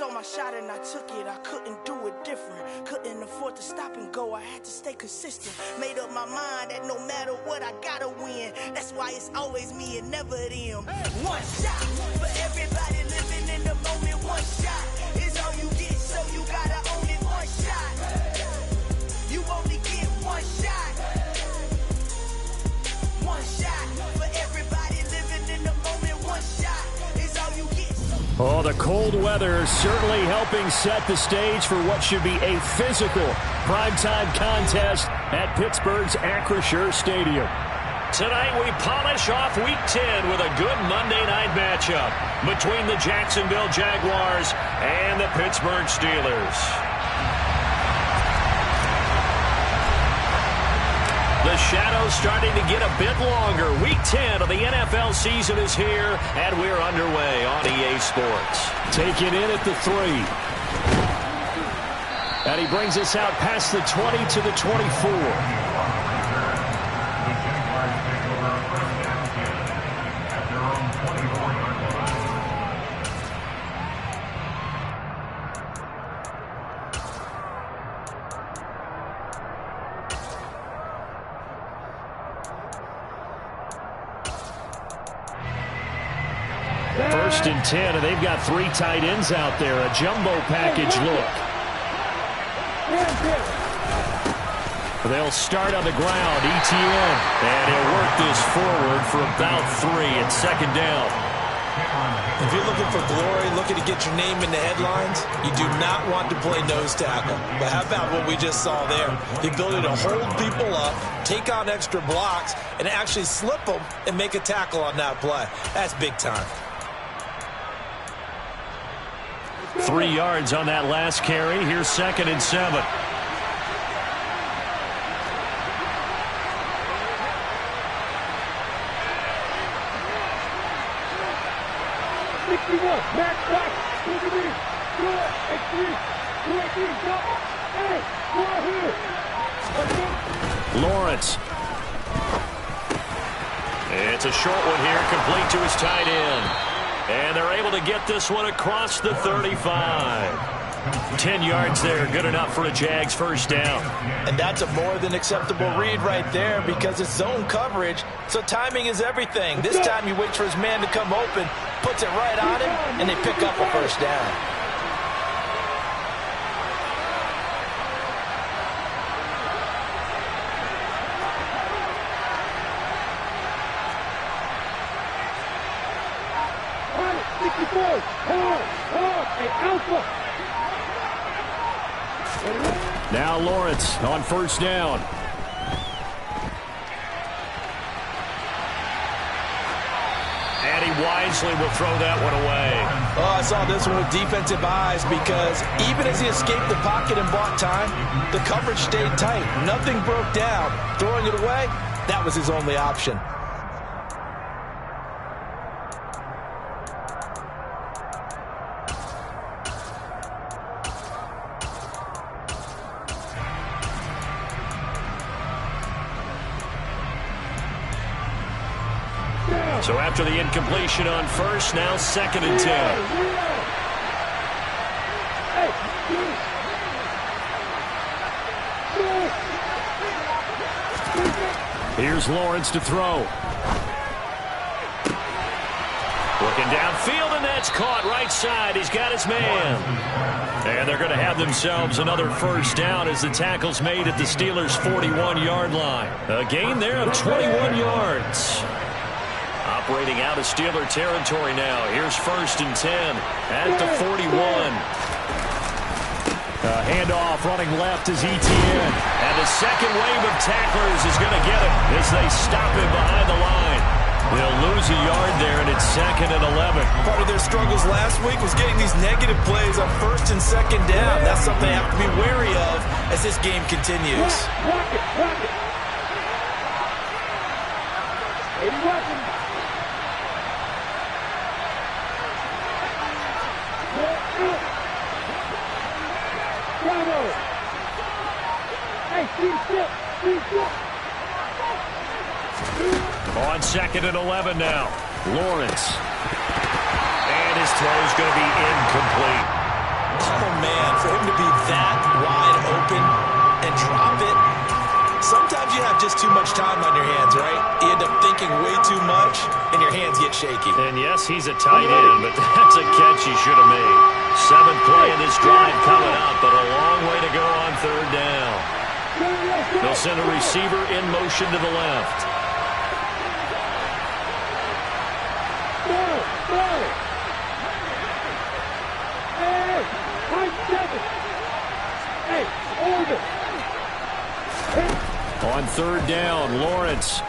saw my shot and I took it. I couldn't do it different. Couldn't afford to stop and go. I had to stay consistent. Made up my mind that no matter what, I gotta win. That's why it's always me and never them. One shot for everybody living in the moment. One shot is all you get, so you gotta own it. One shot. You only get one shot. One shot for everybody living in the moment. One shot is all you get. Oh, the cold weather certainly helping set the stage for what should be a physical primetime contest at Pittsburgh's Acrisure Stadium. Tonight we polish off Week 10 with a good Monday night matchup between the Jacksonville Jaguars and the Pittsburgh Steelers. The shadow's starting to get a bit longer. Week 10 of the NFL season is here, and we're underway on EA Sports. Taking in at the 3. And he brings us out past the 20 to the 24. First and 10, and they've got 3 tight ends out there. A jumbo package look. They'll start on the ground. ETN. And he'll work this forward for about 3 at second down. If you're looking for glory, looking to get your name in the headlines, you do not want to play nose tackle. But how about what we just saw there? The ability to hold people up, take on extra blocks, and actually slip them and make a tackle on that play. That's big time. 3 yards on that last carry. Here's second and 7. Lawrence. It's a short one here, complete to his tight end. And they're able to get this one across the 35. 10 yards there, good enough for a Jags first down. And that's a more than acceptable read right there because it's zone coverage, so timing is everything. This time he waits for his man to come open, puts it right on him, and they pick up a first down. Now Lawrence on first down. And he wisely will throw that one away. Oh, I saw this one with defensive eyes because even as he escaped the pocket and bought time, the coverage stayed tight. Nothing broke down. Throwing it away, that was his only option. So after the incompletion on first, now second and 10. Here's Lawrence to throw. Looking downfield, and that's caught right side. He's got his man. And they're going to have themselves another first down as the tackle's made at the Steelers' 41-yard line. A gain there of 21 yards. Operating out of Steeler territory now. Here's first and 10 at the 41. Handoff running left is ETN. And the second wave of tacklers is going to get him as they stop him behind the line. They'll lose a yard there, and it's second and 11. Part of their struggles last week was getting these negative plays on first and second down. That's something they have to be wary of as this game continues. Rock it. On second and 11 now. Lawrence. And his throw is going to be incomplete. Oh, man, for him to be that wide open and drop it. Sometimes you have just too much time on your hands, right? You end up thinking way too much, and your hands get shaky. And yes, he's a tight end, but that's a catch he should have made. 7th play in this drive coming up, but a long way to go on 3rd down. They'll send a receiver in motion to the left. On 3rd down, Lawrence.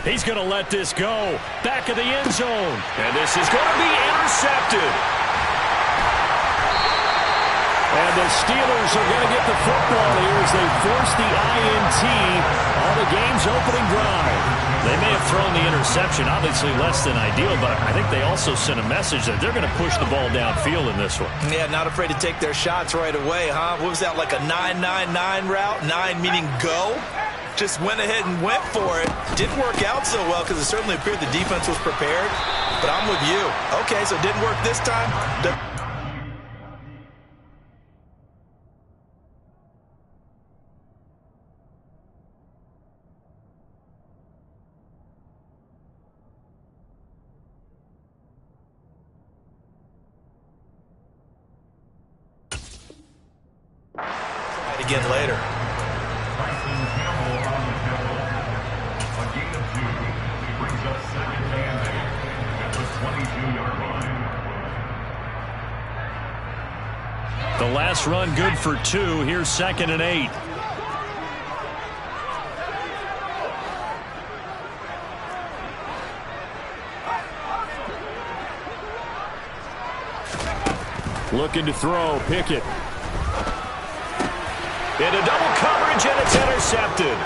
He's going to let this go. Back of the end zone. And this is going to be intercepted. And the Steelers are going to get the football here as they force the INT on the game's opening drive. They may have thrown the interception, obviously less than ideal, but I think they also sent a message that they're going to push the ball downfield in this one. Yeah, not afraid to take their shots right away, huh? What was that, like a 9-9-9 route? 9 meaning go? Just went ahead and went for it. Didn't work out so well because it certainly appeared the defense was prepared. But I'm with you. Okay, so it didn't work this time. Again later. The last run good for 2. Here's 2nd and 8. Looking to throw. Pickett. Into double coverage, and it's intercepted.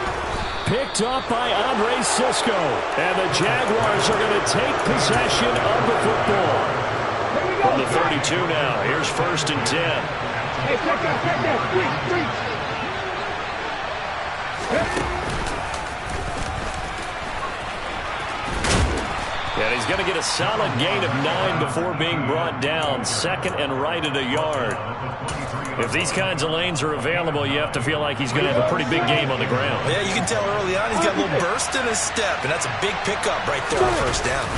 Picked up by Andre Cisco. And the Jaguars are going to take possession of the football. From the 32 now. Here's 1st and 10. Hey, check that. Breach. And he's going to get a solid gain of 9 before being brought down. 2nd and right at a yard. If these kinds of lanes are available, you have to feel like he's going to have a pretty big game on the ground. Yeah, you can tell early on he's got a little burst in his step, and that's a big pickup right there on 1st down.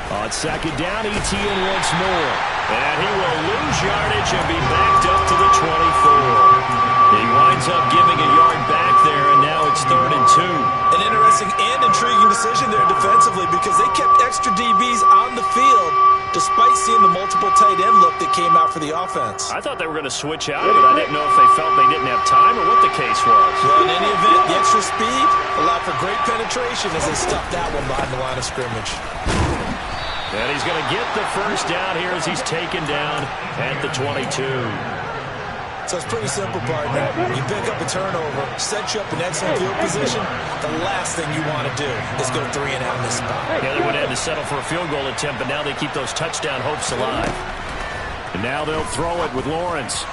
On 2nd down, Etienne once more. And he will lose yardage and be backed up to the 24. He winds up giving a yard back there, and now it's 3rd and 2. An interesting and intriguing decision there defensively because they kept extra DBs on the field despite seeing the multiple tight end look that came out for the offense. I thought they were going to switch out of it. I didn't know if they felt they didn't have time or what the case was. Well, in any event, the extra speed allowed for great penetration as they stuffed that one behind the line of scrimmage. And he's going to get the 1st down here as he's taken down at the 22. So it's pretty simple, partner. You pick up a turnover, set you up in excellent field position. The last thing you want to do is go 3 and out in this spot. Yeah, they would have had to settle for a field goal attempt, but now they keep those touchdown hopes alive. And now they'll throw it with Lawrence.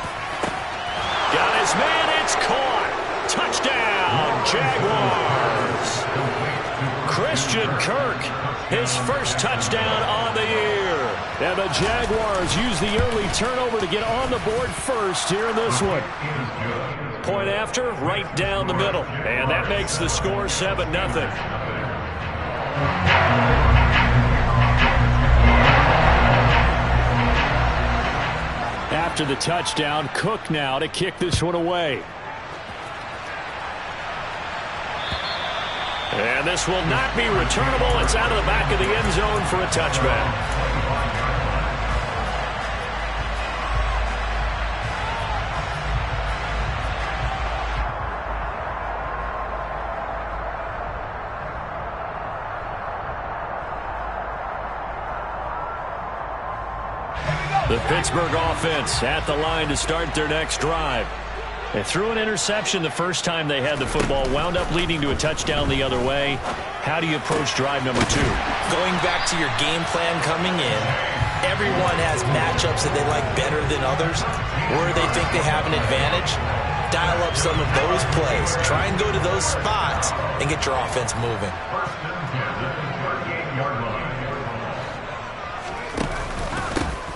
Got his man, it's caught. Touchdown, Jaguars. Christian Kirk, his 1st touchdown on the year. And the Jaguars use the early turnover to get on the board first here in this one. Point after, right down the middle. And that makes the score 7-0. After the touchdown, Cook now to kick this one away. And this will not be returnable. It's out of the back of the end zone for a touchback. The Pittsburgh offense at the line to start their next drive. They threw an interception the first time they had the football, wound up leading to a touchdown the other way. How do you approach drive number 2? Going back to your game plan coming in, everyone has matchups that they like better than others, where they think they have an advantage. Dial up some of those plays. Try and go to those spots and get your offense moving.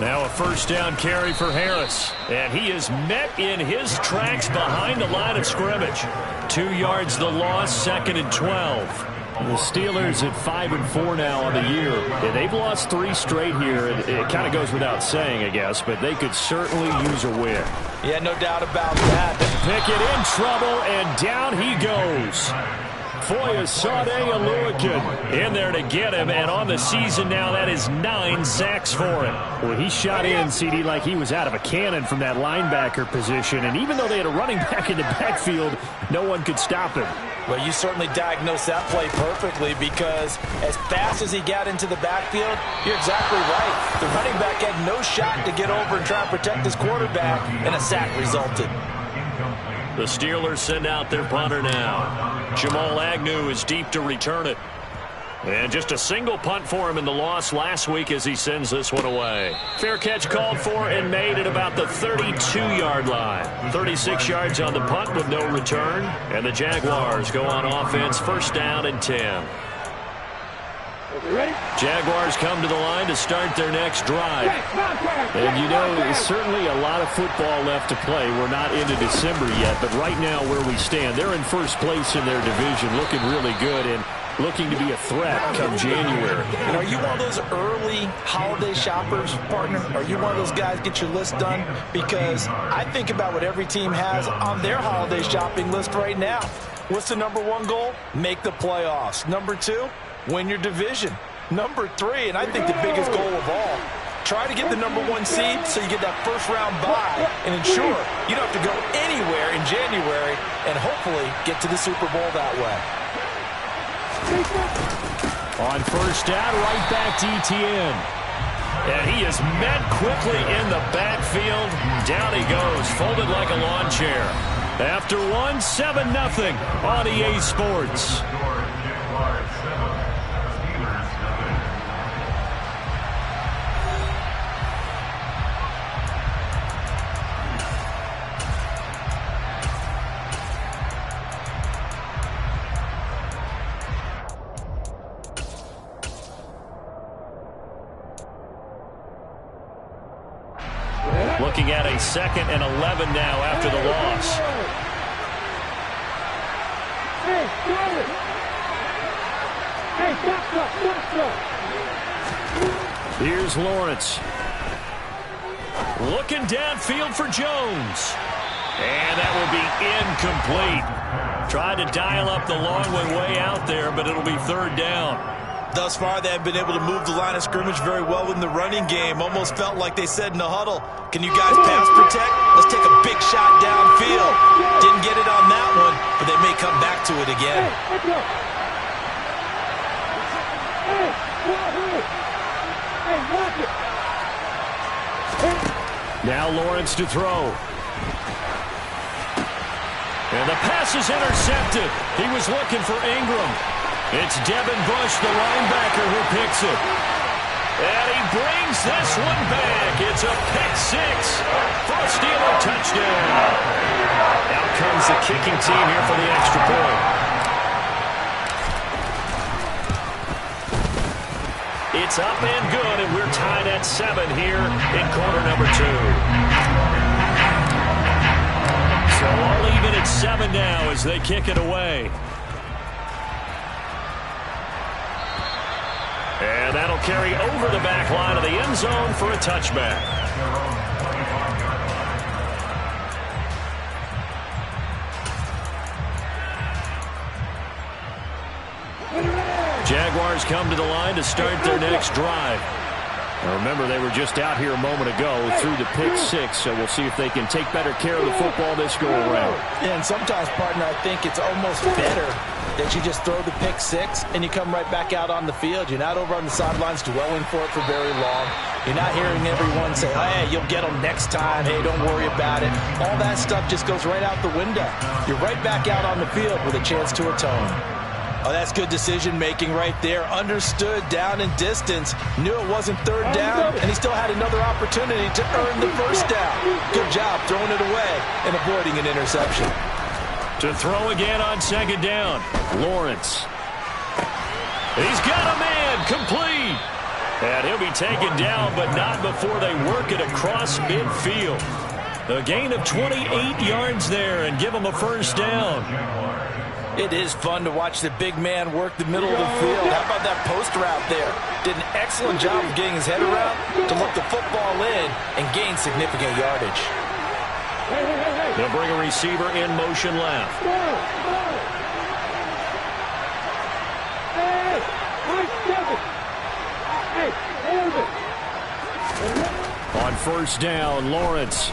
Now a first down carry for Harris. And he is met in his tracks behind the line of scrimmage. 2 yards the loss, 2nd and 12. The Steelers at 5-4 now on the year. Yeah, they've lost 3 straight here. It kind of goes without saying, I guess, but they could certainly use a win. Yeah, no doubt about that. Pickett in trouble, and down he goes. Foyesade Oluokun in there to get him, and on the season now, that is 9 sacks for him. Well, he shot in, CD, like he was out of a cannon from that linebacker position, and even though they had a running back in the backfield, no one could stop him. Well, you certainly diagnosed that play perfectly because as fast as he got into the backfield, you're exactly right. The running back had no shot to get over and try and protect his quarterback, and a sack resulted. The Steelers send out their punter now. Jamal Agnew is deep to return it. And just a single punt for him in the loss last week as he sends this one away. Fair catch called for and made at about the 32-yard line. 36 yards on the punt with no return. And the Jaguars go on offense, first down and 10. Ready? Jaguars come to the line to start their next drive. And you know, there's certainly a lot of football left to play. We're not into December yet, but right now where we stand, they're in first place in their division, looking really good and looking to be a threat come January. And are you one of those early holiday shoppers, partner? Are you one of those guys get your list done? Because I think about what every team has on their holiday shopping list right now. What's the #1 goal? Make the playoffs. #2, win your division. #3, and I think the biggest goal of all, try to get the #1 seed so you get that first-round bye and ensure you don't have to go anywhere in January and hopefully get to the Super Bowl that way. On first down, right back to ETN. And he is met quickly in the backfield. Down he goes, folded like a lawn chair. After one, 7-0 on EA Sports. Looking at a 2nd and 11 now after the loss. Hey, throw it! Hey, stop. Here's Lawrence. Looking downfield for Jones. And that will be incomplete. Tried to dial up the long one way out there, but it'll be 3rd down. Thus far, they have been able to move the line of scrimmage very well in the running game. Almost felt like they said in the huddle, can you guys pass protect? Let's take a big shot downfield. Didn't get it on that one, but they may come back to it again. Now Lawrence to throw. And the pass is intercepted. He was looking for Ingram. It's Devin Bush, the linebacker, who picks it. And he brings this one back. It's a pick 6 for a Steeler touchdown. Out comes the kicking team here for the extra point. It's up and good, and we're tied at 7 here in quarter #2. So all even at 7 now as they kick it away. And that'll carry over the back line of the end zone for a touchback. Jaguars come to the line to start their next drive. Now remember, they were just out here a moment ago through the pick 6, so we'll see if they can take better care of the football this go-around. Yeah, and sometimes, partner, I think it's almost better that you just throw the pick 6 and you come right back out on the field. You're not over on the sidelines dwelling for it for very long. You're not hearing everyone say, hey, you'll get them next time. Hey, don't worry about it. All that stuff just goes right out the window. You're right back out on the field with a chance to atone. Oh, that's good decision-making right there. Understood down and distance. Knew it wasn't 3rd down, and he still had another opportunity to earn the 1st down. Good job throwing it away and avoiding an interception. To throw again on 2nd down. Lawrence. He's got a man. Complete. And he'll be taken down, but not before they work it across midfield. A gain of 28 yards there and give him a first down. It is fun to watch the big man work the middle of the field. How about that post route there? Did an excellent job of getting his head around to look the football in and gain significant yardage. They'll bring a receiver in motion left. On first down, Lawrence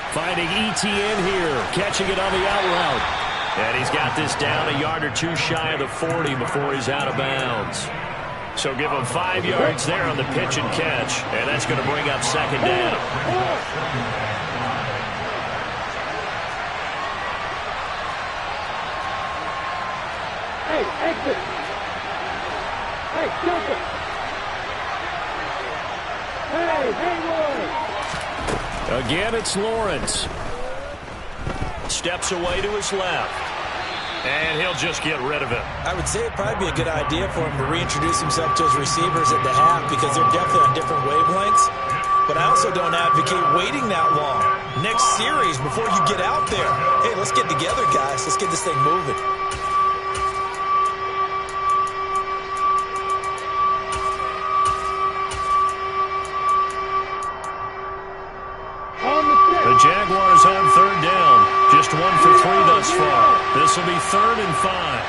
finding Etienne here, catching it on the out route. And he's got this down a yard or two shy of the 40 before he's out of bounds. So give him 5 yards there on the pitch and catch. And that's going to bring up second down. Hey, exit. Hey, jump it. Hey, Again, it's Lawrence. Steps away to his left. And he'll just get rid of it. I would say it'd probably be a good idea for him to reintroduce himself to his receivers at the half because they're definitely on different wavelengths. But I also don't advocate waiting that long. Next series before you get out there. Hey, let's get together, guys. Let's get this thing moving. The Jaguars on third down. Just 1 for 3 thus far. This will be 3rd and 5.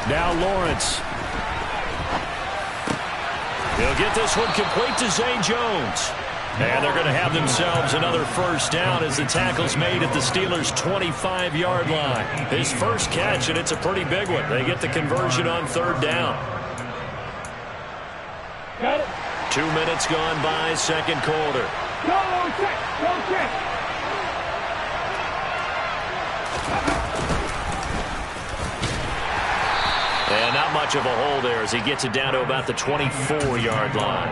Now Lawrence. He'll get this one complete to Zay Jones. And they're going to have themselves another first down as the tackle's made at the Steelers' 25-yard line. His first catch, and it's a pretty big one. They get the conversion on third down. got it. 2 minutes gone by, second quarter. Go check, go check. And not much of a hole there as he gets it down to about the 24-yard line.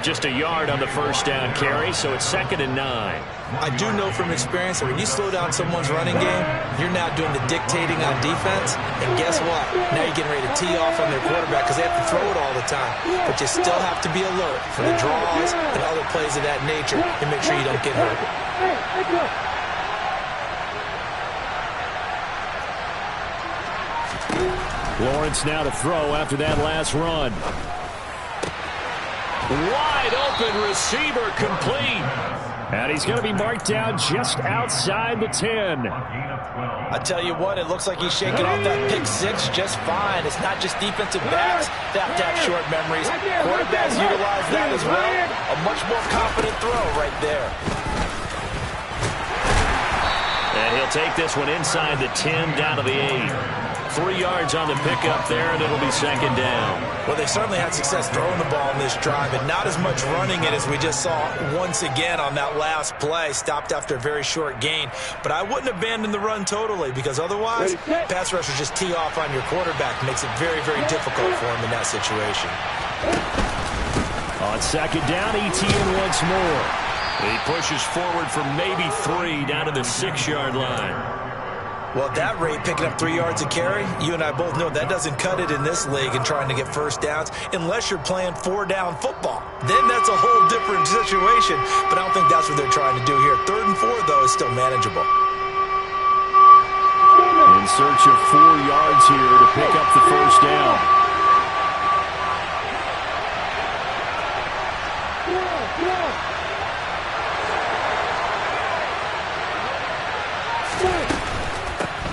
Just a yard on the first down carry, so it's 2nd and 9. I do know from experience that when you slow down someone's running game, you're now doing the dictating on defense. And guess what? Now you're getting ready to tee off on their quarterback because they have to throw it all the time. But you still have to be alert for the draws and other plays of that nature and make sure you don't get hurt. Hey, let's go. Lawrence now to throw after that last run. Wide open receiver complete. And he's going to be marked down just outside the 10. I tell you what, it looks like he's shaking off that pick six just fine. It's not just defensive backs that have to have short memories. Quarterbacks utilize that as well. A much more confident throw right there. And he'll take this one inside the 10 down to the 8. 3 yards on the pickup there, and it'll be second down. Well, they certainly had success throwing the ball in this drive, and not as much running it as we just saw once again on that last play. Stopped after a very short gain. But I wouldn't abandon the run totally, because otherwise, pass rushers just tee off on your quarterback. Makes it very, very difficult for him in that situation. On second down, Etienne once more. He pushes forward for maybe 3 down to the 6-yard line. Well, at that rate, picking up 3 yards a carry, you and I both know that doesn't cut it in this league and trying to get first downs unless you're playing 4-down football. Then that's a whole different situation, but I don't think that's what they're trying to do here. 3rd and 4, though, is still manageable. In search of 4 yards here to pick up the first down.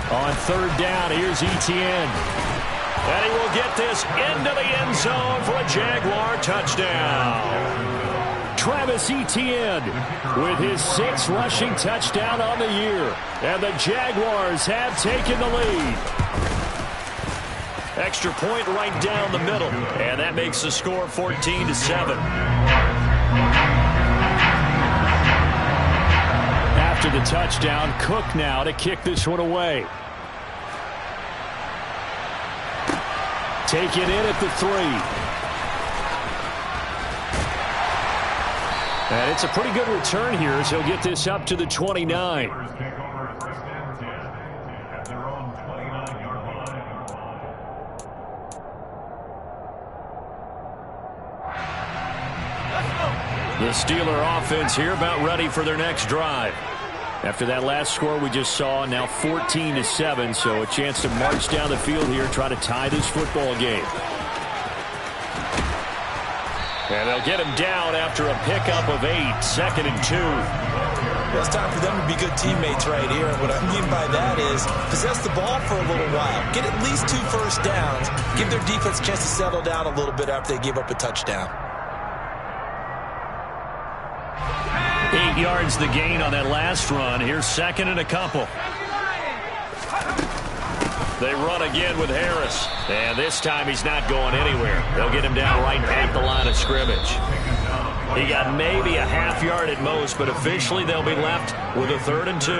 On third down, here's Etienne. And he will get this into the end zone for a Jaguar touchdown. Travis Etienne with his 6th rushing touchdown on the year. And the Jaguars have taken the lead. Extra point right down the middle. And that makes the score 14-7. After the touchdown, Cook now to kick this one away. Take it in at the 3. And it's a pretty good return here as he'll get this up to the 29. The Steeler offense here about ready for their next drive. After that last score we just saw, now 14-7, so a chance to march down the field here, try to tie this football game. And they'll get him down after a pickup of 8, 2nd and 2. Well, it's time for them to be good teammates right here. And what I mean by that is possess the ball for a little while. Get at least 2 first downs. Give their defense a chance to settle down a little bit after they give up a touchdown. 8 yards the gain on that last run. Here's 2nd and a couple. They run again with Harris. And this time he's not going anywhere. They'll get him down right at the line of scrimmage. He got maybe a half yard at most, but officially they'll be left with a 3rd and 2.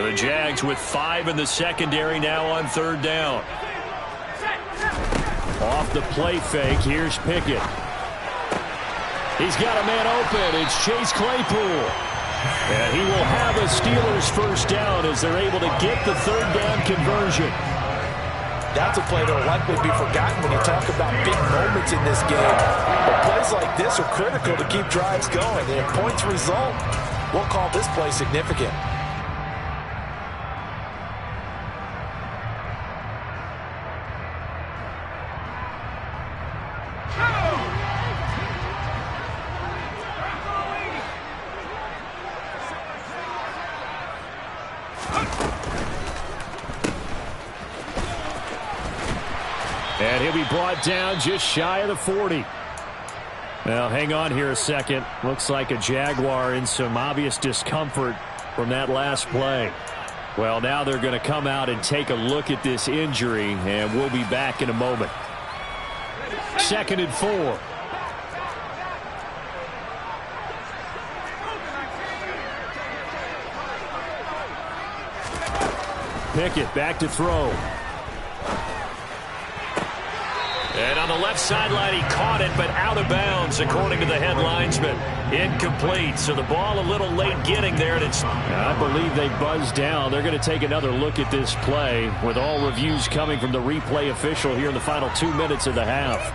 And the Jags with 5 in the secondary now on 3rd down. Off the play fake, here's Pickett. He's got a man open. It's Chase Claypool. And he will have a Steelers first down as they're able to get the 3rd down conversion. That's a play that will likely be forgotten when you talk about big moments in this game. But plays like this are critical to keep drives going. And if points result, we'll call this play significant. And he'll be brought down just shy of the 40. Now, hang on here a second. Looks like a Jaguar in some obvious discomfort from that last play. Well, now they're going to come out and take a look at this injury, and we'll be back in a moment. 2nd and 4. Pickett back to throw. And on the left sideline, he caught it, but out of bounds, according to the head linesman. Incomplete. So the ball a little late getting there, and it's... I believe they buzzed down. They're going to take another look at this play, with all reviews coming from the replay official here in the final 2 minutes of the half.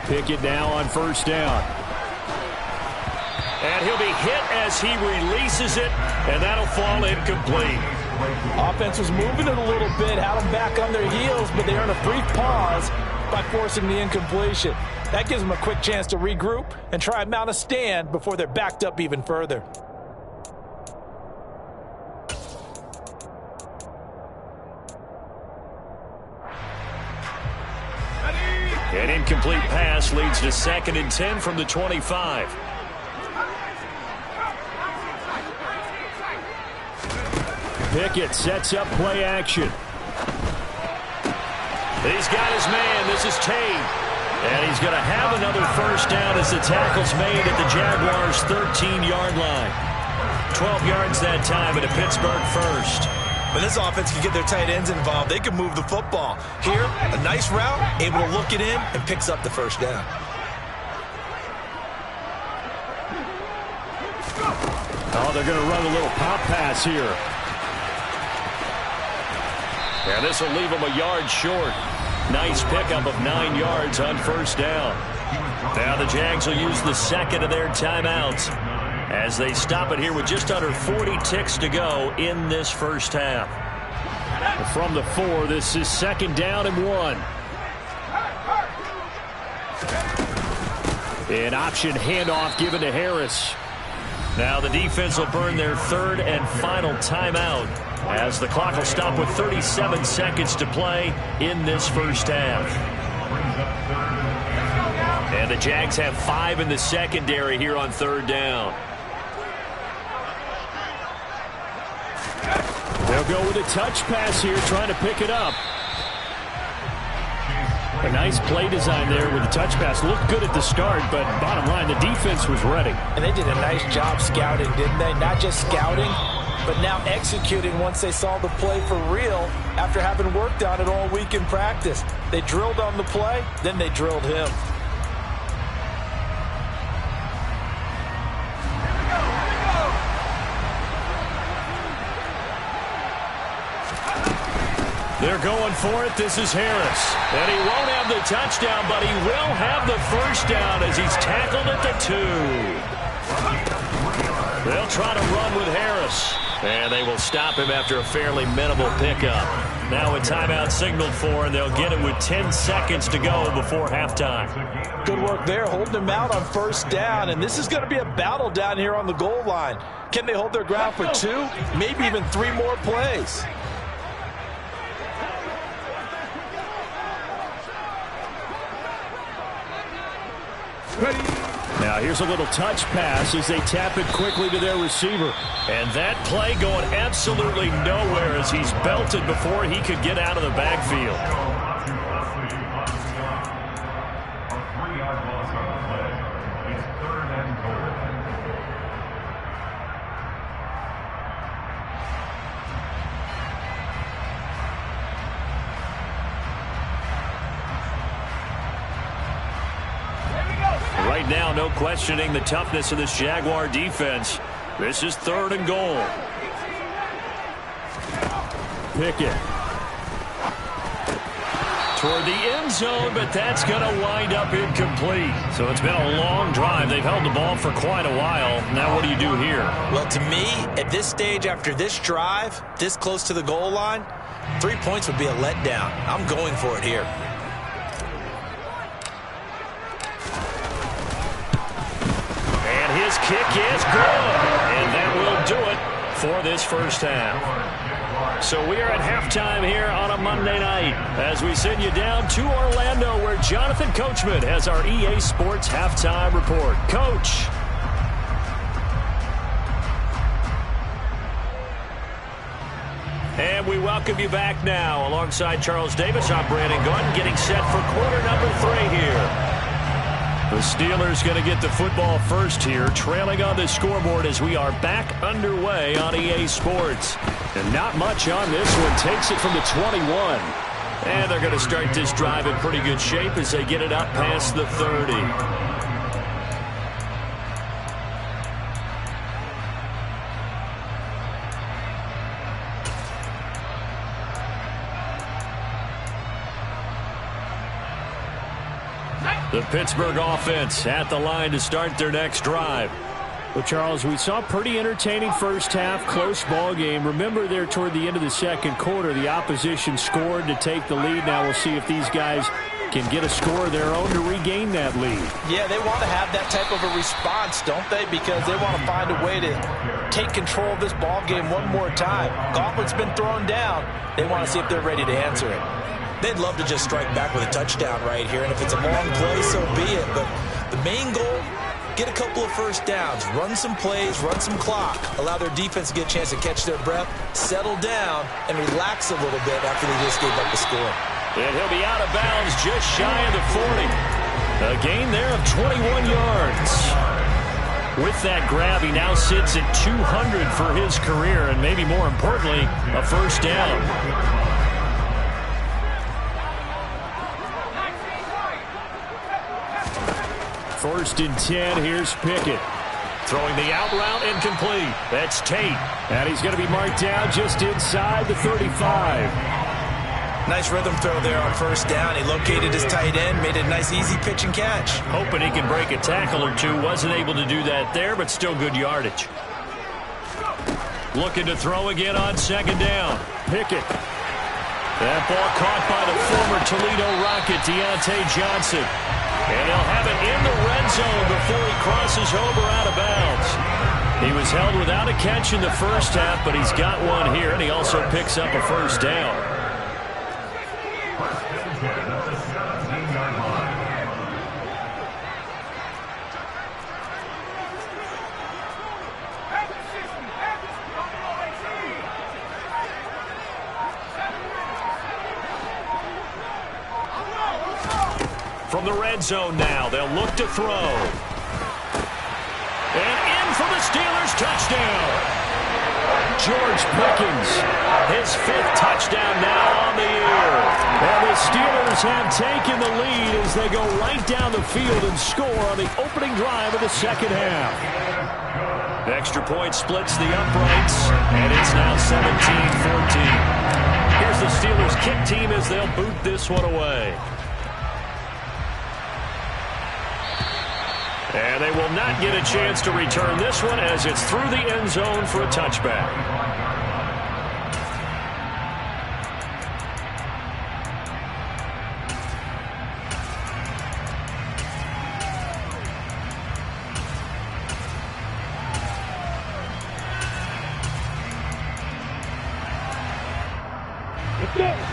Pickett now on 1st down. And he'll be hit as he releases it, and that'll fall incomplete. Offense was moving it a little bit, had them back on their heels, but they earned a brief pause by forcing the incompletion. That gives them a quick chance to regroup and try and mount a stand before they're backed up even further. An incomplete pass leads to 2nd and 10 from the 25. Pickett sets up play action. He's got his man. This is Tate. And he's going to have another first down as the tackle's made at the Jaguars' 13-yard line. 12 yards that time, and a Pittsburgh first. When this offense can get their tight ends involved, they can move the football. Here, a nice route, able to look it in, and picks up the first down. Oh, they're going to run a little pop pass here. And this will leave them a yard short. Nice pickup of 9 yards on first down. Now the Jags will use the 2nd of their timeouts as they stop it here with just under 40 ticks to go in this first half. From the 4, this is 2nd down and 1. An option handoff given to Harris. Now the defense will burn their 3rd and final timeout as the clock will stop with 37 seconds to play in this first half. And the Jags have 5 in the secondary here on third down. They'll go with a touch pass here, trying to pick it up. A nice play design there with the touch pass. Looked good at the start, but bottom line, the defense was ready. And they did a nice job scouting, didn't they? Not just scouting, but now executing once they saw the play for real after having worked on it all week in practice. They drilled on the play, then they drilled him. They're going for it. This is Harris. And he won't have the touchdown, but he will have the first down as he's tackled at the 2. They'll try to run with Harris. And they will stop him after a fairly minimal pickup. Now a timeout signaled for, and they'll get it with 10 seconds to go before halftime. Good work there, holding him out on first down. And this is going to be a battle down here on the goal line. Can they hold their ground for 2, maybe even 3 more plays? Now here's a little touch pass as they tap it quickly to their receiver. And that play going absolutely nowhere as he's belted before he could get out of the backfield. Right now, no questioning the toughness of this Jaguar defense. This is 3rd and goal. Pickett. Toward the end zone, but that's going to wind up incomplete. So it's been a long drive. They've held the ball for quite a while. Now what do you do here? Well, to me, at this stage after this drive, this close to the goal line, 3 points would be a letdown. I'm going for it here. His kick is good, and that will do it for this first half. So we are at halftime here on a Monday night as we send you down to Orlando where Jonathan Coachman has our EA Sports halftime report. Coach. And we welcome you back now. Alongside Charles Davis, I'm Brandon Gunn getting set for quarter number 3 here. The Steelers going to get the football first here, trailing on the scoreboard as we are back underway on EA Sports. And not much on this one. Takes it from the 21. And they're going to start this drive in pretty good shape as they get it up past the 30. The Pittsburgh offense at the line to start their next drive. Well, Charles, we saw pretty entertaining first half, close ball game. Remember there toward the end of the second quarter, the opposition scored to take the lead. Now we'll see if these guys can get a score of their own to regain that lead. Yeah, they want to have that type of a response, don't they? Because they want to find a way to take control of this ball game one more time. Gauntlet's been thrown down. They want to see if they're ready to answer it. They'd love to just strike back with a touchdown right here, and if it's a long play, so be it. But the main goal, get a couple of first downs, run some plays, run some clock, allow their defense to get a chance to catch their breath, settle down, and relax a little bit after they just gave up the score. And he'll be out of bounds just shy of the 40. A gain there of 21 yards. With that grab, he now sits at 200 for his career, and maybe more importantly, a first down. First and 10, here's Pickett. Throwing the out route incomplete. That's Tate. And he's going to be marked down just inside the 35. Nice rhythm throw there on first down. He located his tight end, made a nice easy pitch and catch. Hoping he can break a tackle or two. Wasn't able to do that there, but still good yardage. Looking to throw again on second down. Pickett. That ball caught by the former Toledo Rocket, Deontay Johnson. And they'll have it in the red zone before he crosses over out of bounds. He was held without a catch in the first half, but he's got one here, and he also picks up a first down. From the red zone now, they'll look to throw. And in for the Steelers touchdown. George Pickens, his 5th touchdown now on the year. And the Steelers have taken the lead as they go right down the field and score on the opening drive of the second half. The extra point splits the uprights, and it's now 17-14. Here's the Steelers kick team as they'll boot this one away. And they will not get a chance to return this one as it's through the end zone for a touchback.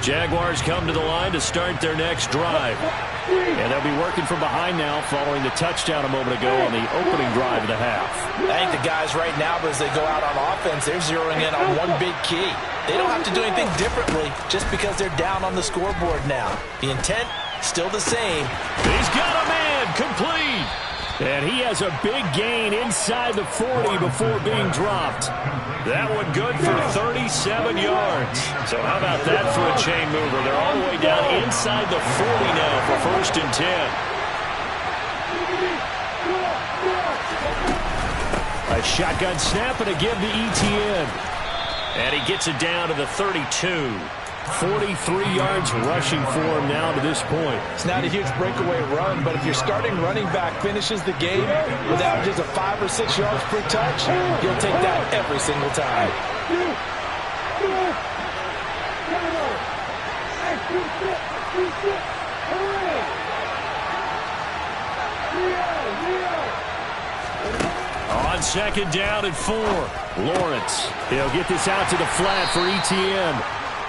Jaguars come to the line to start their next drive. And they'll be working from behind now following the touchdown a moment ago on the opening drive of the half. I think the guys right now, as they go out on offense, they're zeroing in on one big key. They don't have to do anything differently just because they're down on the scoreboard now. The intent, still the same. He's got a man, complete. And he has a big gain inside the 40 before being dropped. That one good for 37 yards. So how about that for a chain mover? They're all the way down inside the 40 now for 1st and 10. A shotgun snap and a give to Etienne. And he gets it down to the 32. 43 yards rushing for him now to this point. It's not a huge breakaway run, but if your starting running back finishes the game with averages of 5 or 6 yards per touch, you'll take that every single time. On 2nd down and 4. Lawrence, he'll get this out to the flat for Etienne.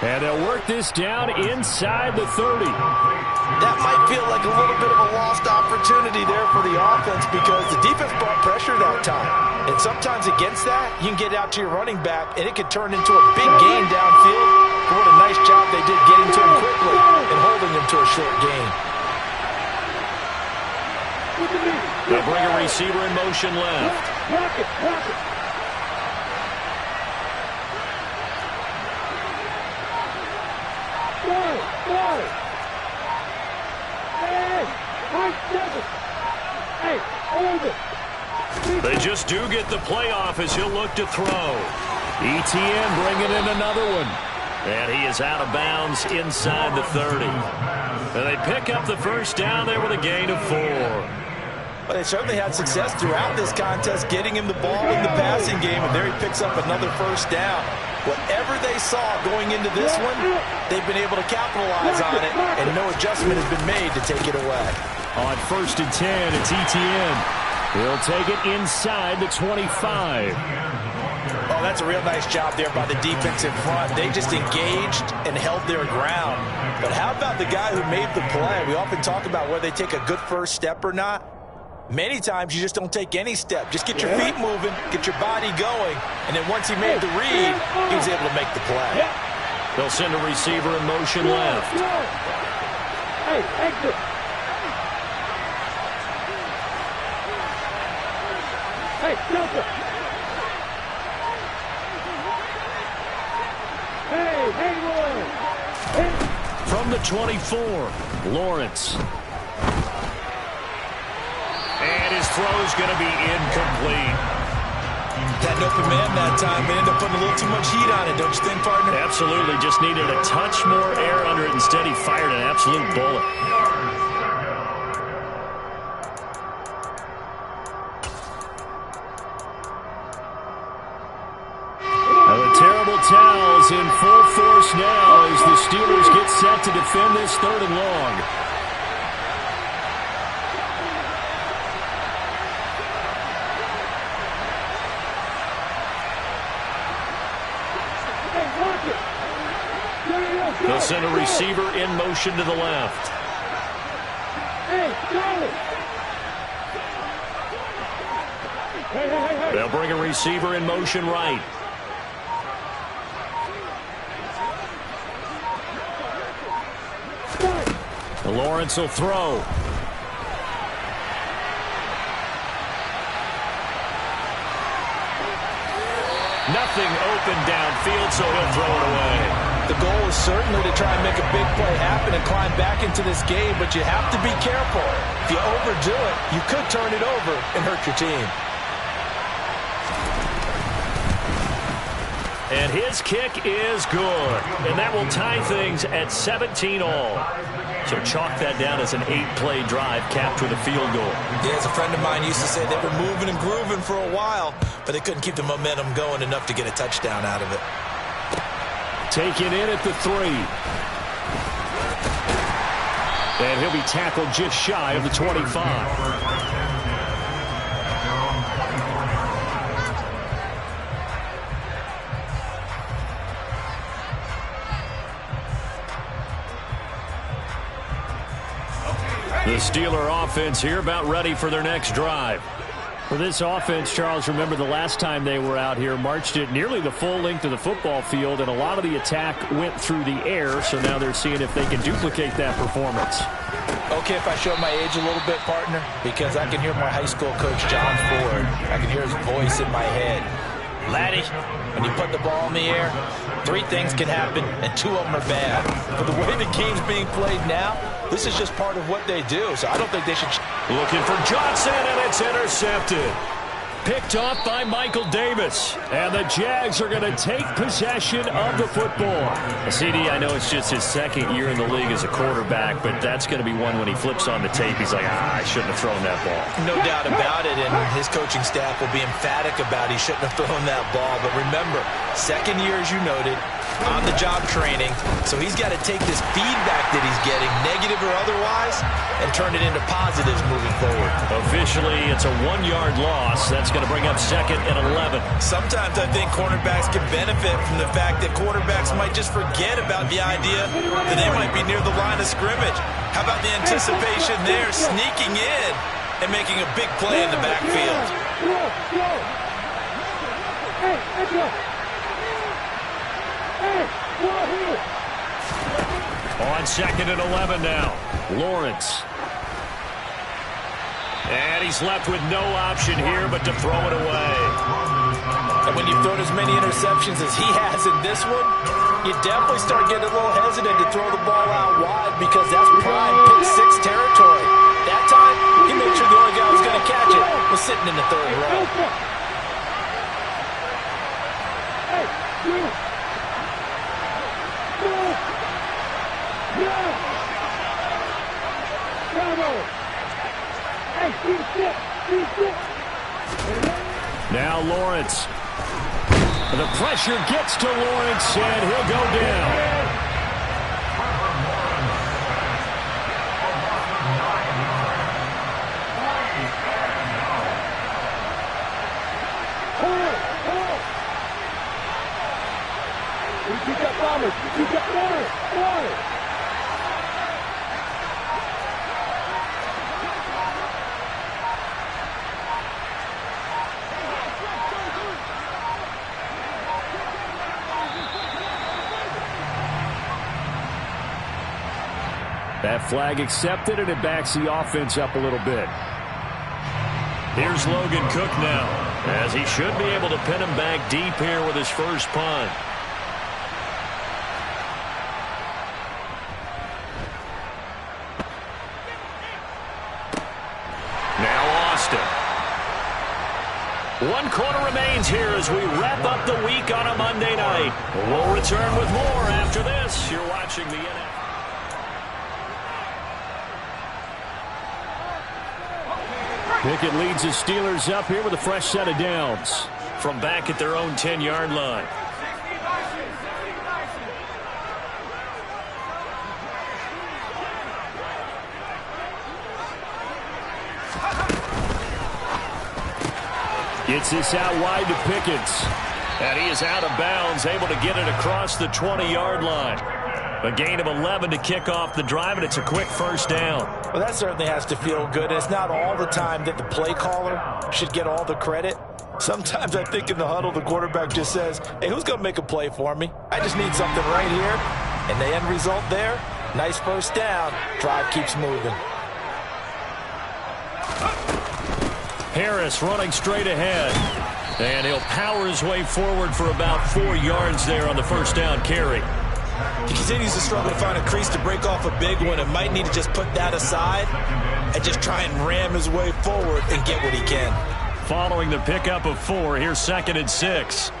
And they'll work this down inside the 30. That might feel like a little bit of a lost opportunity there for the offense because the defense brought pressure that time. And sometimes against that, you can get out to your running back, and it could turn into a big gain downfield. But what a nice job they did getting to him quickly and holding him to a short gain. They'll bring a receiver in motion left. They just do get the playoff as he'll look to throw. Etienne bringing in another one. And he is out of bounds inside the 30. And they pick up the first down there with a gain of 4. Well, they certainly had success throughout this contest getting him the ball in the passing game, and there he picks up another first down. Whatever they saw going into this one, they've been able to capitalize on it, and no adjustment has been made to take it away. On 1st and 10, it's Etienne. He'll take it inside the 25. Oh, that's a real nice job there by the defense in front. They just engaged and held their ground. But how about the guy who made the play? We often talk about whether they take a good first step or not. Many times you just don't take any step. Just get your feet moving, get your body going, and then once he made the read, he was able to make the play. They'll send a receiver in motion left. Hey, exit. Hey, Delta. Hey, Roy. From the 24, Lawrence. And his throw's going to be incomplete. That open man that time, they ended up putting a little too much heat on it, don't you think, partner? Absolutely. Just needed a touch more air under it. Instead, he fired an absolute bullet. Now the terrible towels in full force now as the Steelers get set to defend this 3rd and long. send a receiver in motion to the left. They'll bring a receiver in motion right. Lawrence will throw. Nothing open downfield, so he'll throw it away. The goal is certainly to try and make a big play happen and climb back into this game, but you have to be careful. If you overdo it, you could turn it over and hurt your team. And his kick is good. And that will tie things at 17 all. So chalk that down as an 8-play drive capped with a field goal. Yeah, as a friend of mine used to say, they were moving and grooving for a while, but they couldn't keep the momentum going enough to get a touchdown out of it. Taken in at the 3. And he'll be tackled just shy of the 25. The Steeler offense here about ready for their next drive. For this offense, Charles, remember the last time they were out here, marched it nearly the full length of the football field, and a lot of the attack went through the air, so now they're seeing if they can duplicate that performance. Okay, if I show my age a little bit, partner, because I can hear my high school coach, John Ford. I can hear his voice in my head. Laddie, when you put the ball in the air, 3 things can happen, and 2 of them are bad. But the way the game's being played now, this is just part of what they do, so I don't think they should... Looking for Johnson, and it's intercepted. Picked off by Michael Davis. And the Jags are going to take possession of the football. CD, I know it's just his second year in the league as a quarterback, but that's going to be one when he flips on the tape. He's like, I shouldn't have thrown that ball. No doubt about it, and his coaching staff will be emphatic about he shouldn't have thrown that ball. But remember, second year, as you noted, on-the-job training, so he's got to take this feedback that he's getting, negative or otherwise, and turn it into positives moving forward. Officially, it's a 1-yard loss. That's going to bring up 2nd and 11. Sometimes I think cornerbacks can benefit from the fact that quarterbacks might just forget about the idea that they might be near the line of scrimmage. How about the anticipation there, sneaking in and making a big play in the backfield? On 2nd and 11 now. Lawrence. And he's left with no option here but to throw it away. And when you've thrown as many interceptions as he has in this one, you definitely start getting a little hesitant to throw the ball out wide because that's prime pick 6 territory. That time, he made sure the only guy who was going to catch it was sitting in the 3rd row. Now Lawrence. The pressure gets to Lawrence, and he'll go down. That flag accepted, and it backs the offense up a little bit. Here's Logan Cook now, as he should be able to pin him back deep here with his first punt. Now Austin. 1 quarter remains here as we wrap up the week on a Monday night. We'll return with more after this. You're watching the NFL. Pickett leads the Steelers up here with a fresh set of downs. From back at their own 10-yard line. Gets this out wide to Pickett. And he is out of bounds, able to get it across the 20-yard line. A gain of 11 to kick off the drive, and it's a quick first down. Well, that certainly has to feel good. It's not all the time that the play caller should get all the credit. Sometimes I think in the huddle, the quarterback just says, hey, who's going to make a play for me? I just need something right here. And the end result there, nice first down. Drive keeps moving. Harris running straight ahead. And he'll power his way forward for about 4 yards there on the first down carry. He continues to struggle to find a crease to break off a big one and might need to just put that aside and just try and ram his way forward and get what he can. Following the pickup of 4, here's 2nd and 6.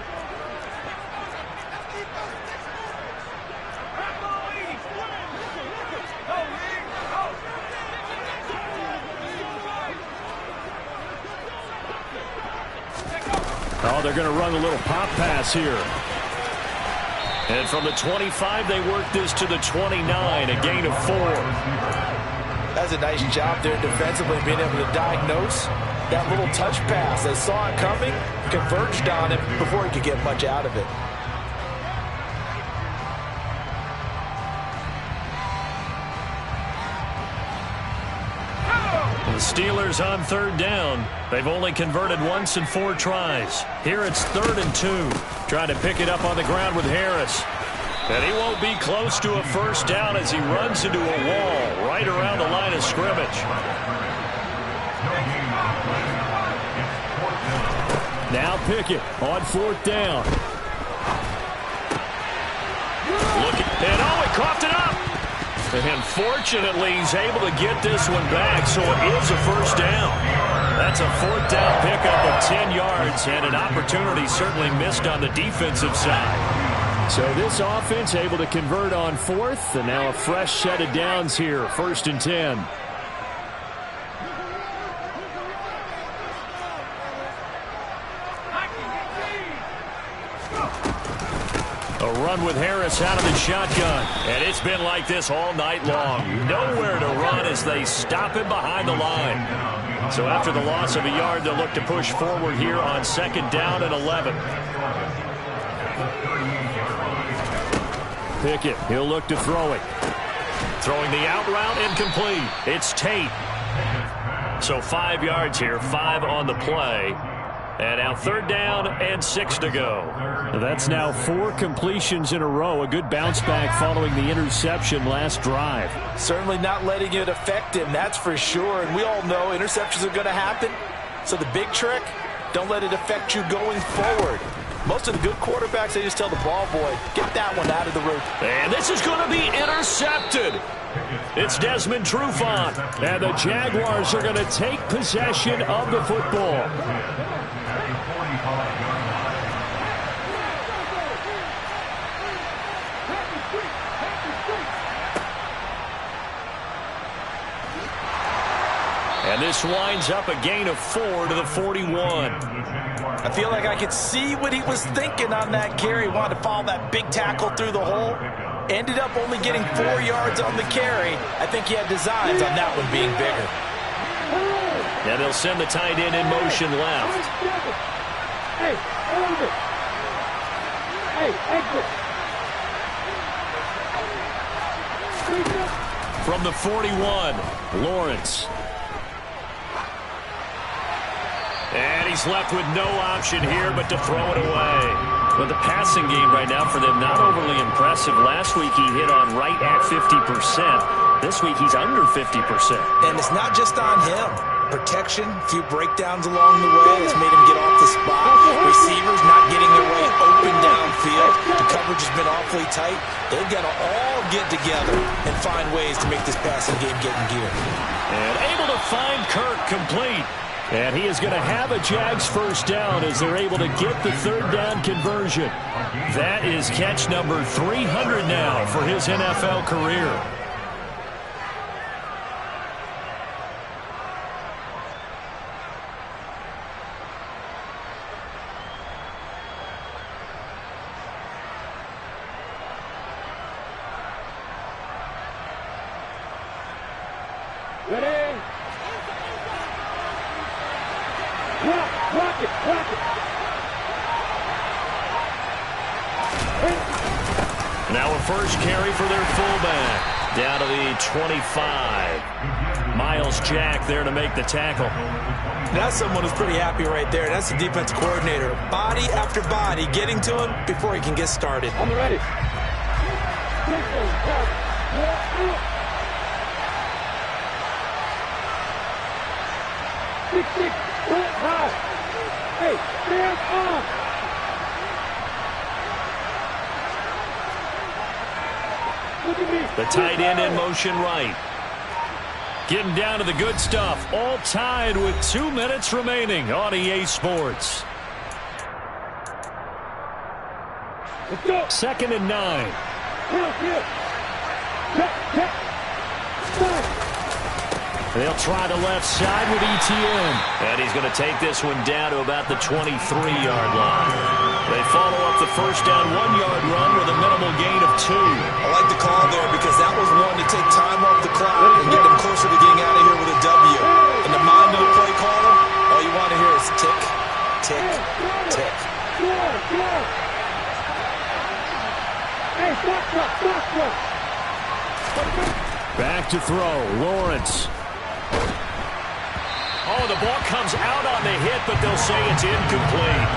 Oh, they're going to run a little pop pass here. And from the 25, they work this to the 29, a gain of 4. That's a nice job there defensively, being able to diagnose that little touch pass. They saw it coming, converged on it before he could get much out of it. The Steelers on 3rd down. They've only converted once in 4 tries. Here it's 3rd and 2. Trying to pick it up on the ground with Harris. And he won't be close to a first down as he runs into a wall right around the line of scrimmage. Now Pickett on 4th down. And he coughed it up. And fortunately, he's able to get this one back, so it is a first down. That's a 4th down pickup of 10 yards, and an opportunity certainly missed on the defensive side. So this offense able to convert on 4th, and now a fresh set of downs here, 1st and 10. A run with Harris out of the shotgun. And it's been like this all night long. Nowhere to run as they stop him behind the line. So after the loss of a yard, they'll look to push forward here on 2nd down and 11. Pickett, he'll look to throw it. Throwing the out route incomplete. It's Tate. So 5 yards here, 5 on the play. And now 3rd down and 6 to go. That's now 4 completions in a row. A good bounce back following the interception last drive. Certainly not letting it affect him, that's for sure. And we all know interceptions are going to happen. So the big trick, don't let it affect you going forward. Most of the good quarterbacks, they just tell the ball boy, get that one out of the route. And this is going to be intercepted. It's Desmond Trufant. And the Jaguars are going to take possession of the football. And this winds up a gain of 4 to the 41. I feel like I could see what he was thinking on that carry. Wanted to follow that big tackle through the hole. Ended up only getting 4 yards on the carry. I think he had designs on that one being bigger. And they'll send the tight end in motion left. Hey, hold it. Hey, exit. From the 41, Lawrence. And he's left with no option here but to throw it away. But the passing game right now for them, not overly impressive. Last week he hit on right at 50%. This week he's under 50%. And it's not just on him. Protection, a few breakdowns along the way has made him get off the spot. Receivers not getting their way open downfield. The coverage has been awfully tight. They've got to all get together and find ways to make this passing game get in gear. And able to find Kirk complete. And he is going to have a Jags first down as they're able to get the 3rd down conversion. That is catch number 300 now for his NFL career. Ready? Block it. Now a first carry for their fullback. Down to the 25. Miles Jack there to make the tackle. That's someone who's pretty happy right there. That's the defense coordinator. Body after body getting to him before he can get started. I'm ready. 6, 5. Hey, stand up. Look at me. The tight end in motion right. Getting down to the good stuff. All tied with 2 minutes remaining on EA Sports. Let's go. 2nd and 9. Here. Check. They'll try the left side with ETN. And he's going to take this one down to about the 23-yard line. They follow up the first down 1-yard run with a minimal gain of 2. I like the call there because that was one to take time off the clock and get them closer to getting out of here with a W. And the mind of the play caller, all you want to hear is tick, tick, tick. Hey, stop. Back to throw. Lawrence. Oh, the ball comes out on the hit, but they'll say it's incomplete.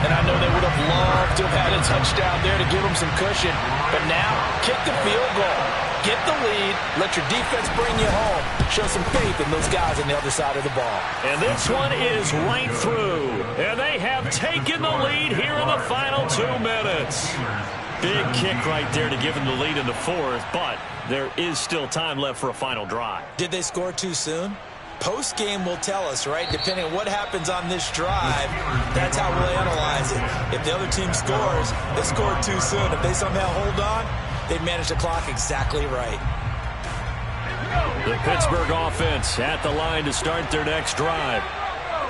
And I know they would have loved to have had a touchdown there to give them some cushion. But now, kick the field goal. Get the lead. Let your defense bring you home. Show some faith in those guys on the other side of the ball. And this one is right through. And they have taken the lead here in the final 2 minutes. Big kick right there to give them the lead in the fourth, but there is still time left for a final drive. Did they score too soon? Post-game will tell us, right? Depending on what happens on this drive, that's how we'll analyze it. If the other team scores, they scored too soon. If they somehow hold on, they manage the clock exactly right. The Pittsburgh offense at the line to start their next drive.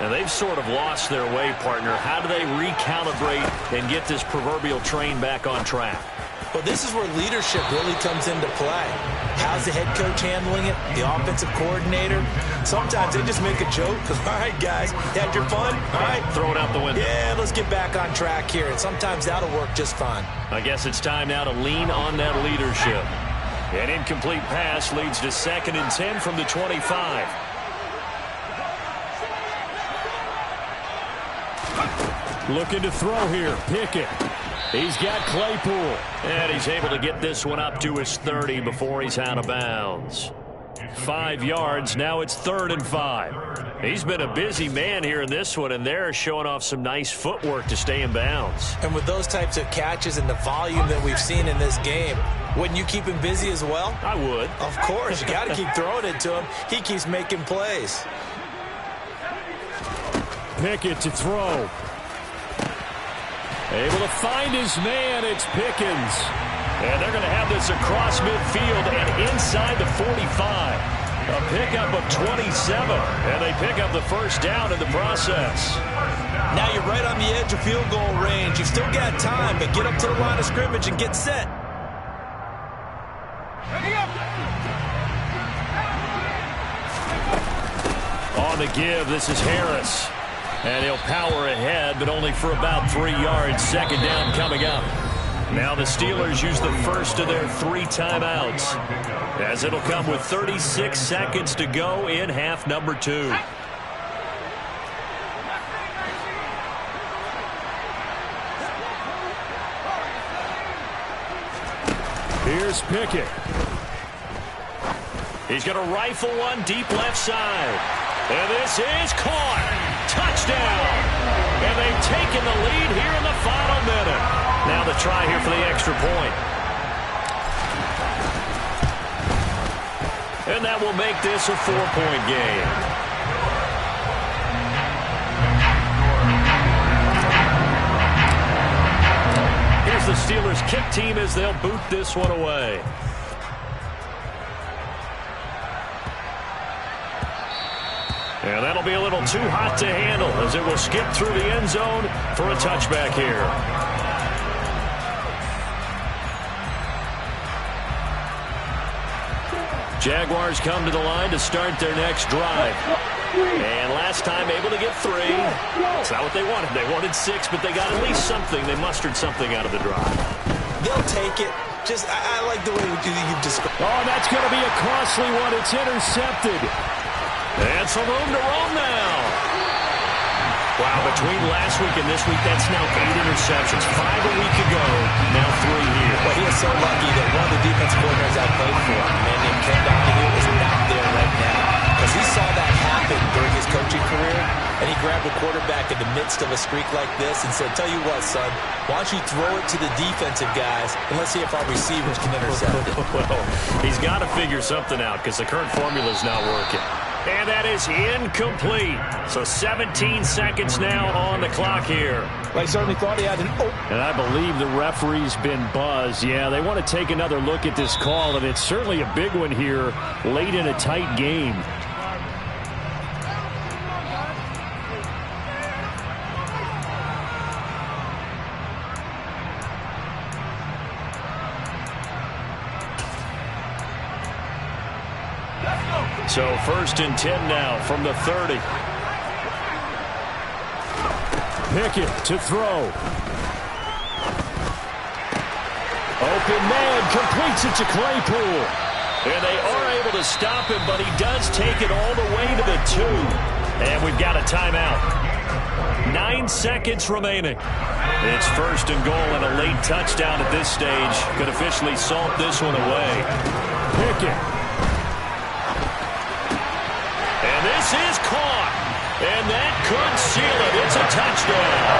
And they've sort of lost their way, partner. How do they recalibrate and get this proverbial train back on track? Well, this is where leadership really comes into play. How's the head coach handling it? The offensive coordinator? Sometimes they just make a joke because, all right, guys, you had your fun? All right. Throw it out the window. Yeah, let's get back on track here. And sometimes that'll work just fine. I guess it's time now to lean on that leadership. An incomplete pass leads to 2nd and 10 from the 25. Looking to throw here. Pickett. He's got Claypool. And he's able to get this one up to his 30 before he's out of bounds. 5 yards. Now it's 3rd and 5. He's been a busy man here in this one, and they're showing off some nice footwork to stay in bounds. And with those types of catches and the volume that we've seen in this game, wouldn't you keep him busy as well? I would. Of course. You got to keep throwing it to him. He keeps making plays. Pickett to throw. Able to find his man. It's Pickens. And they're going to have this across midfield and inside the 45. A pickup of 27. And they pick up the first down in the process. Now you're right on the edge of field goal range. You've still got time, but get up to the line of scrimmage and get set. On the give, this is Harris. And he'll power ahead, but only for about 3 yards. 2nd down coming up. Now the Steelers use the first of their 3 timeouts, as it'll come with 36 seconds to go in half number 2. Here's Pickett. He's going to rifle one deep left side. And this is caught. Touchdown. And they've taken the lead here in the final minute. Now the try here for the extra point. And that will make this a 4-point game. Here's the Steelers kick team as they'll boot this one away. And that'll be a little too hot to handle as it will skip through the end zone for a touchback here. Jaguars come to the line to start their next drive. And last time able to get 3. It's not what they wanted. They wanted 6, but they got at least something. They mustered something out of the drive. They'll take it. I like the way you've described. Oh, that's going to be a costly one. It's intercepted. And some room to roam now. Wow, between last week and this week, that's now 8 interceptions. 5 a week ago, now 3 here. Well, he is so lucky that one of the defensive coordinators I played for, a man named Ken Donahue, is not there right now. Because he saw that happen during his coaching career, and he grabbed a quarterback in the midst of a streak like this and said, tell you what, son, why don't you throw it to the defensive guys, and let's see if our receivers can intercept it. Well, he's got to figure something out because the current formula is not working. And that is incomplete. So 17 seconds now on the clock here. Well, he certainly thought he had an And I believe the referee's been buzzed. Yeah, they want to take another look at this call, and it's certainly a big one here late in a tight game. So 1st and 10 now from the 30. Pickett to throw. Open man, completes it to Claypool. And they are able to stop him, but he does take it all the way to the 2. And we've got a timeout. 9 seconds remaining. It's 1st and goal, and a late touchdown at this stage could officially salt this one away. Pickett. And this is caught. And that could seal it. It's a touchdown.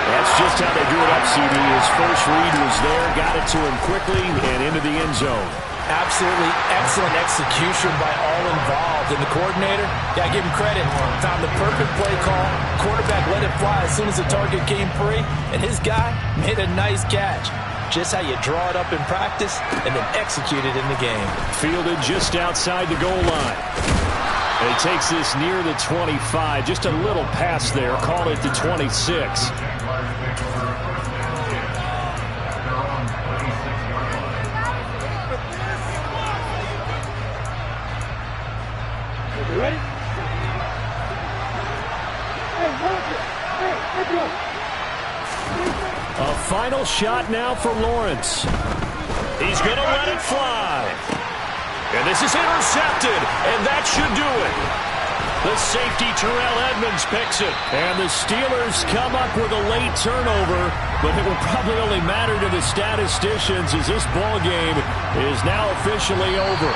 That's just how they drew it up, CD. His first read was there, got it to him quickly, and into the end zone. Absolutely excellent execution by all involved. And the coordinator, yeah, give him credit. Found the perfect play call. Quarterback let it fly as soon as the target came free. And his guy made a nice catch. Just how you draw it up in practice and then execute it in the game. Fielded just outside the goal line. And he takes this near the 25. Just a little pass there. Call it the 26. You ready? Hey, Walker! Hey, let's go! A final shot now for Lawrence. He's going to let it fly. And this is intercepted, and that should do it. The safety, Terrell Edmonds, picks it. And the Steelers come up with a late turnover, but it will probably only matter to the statisticians as this ball game is now officially over.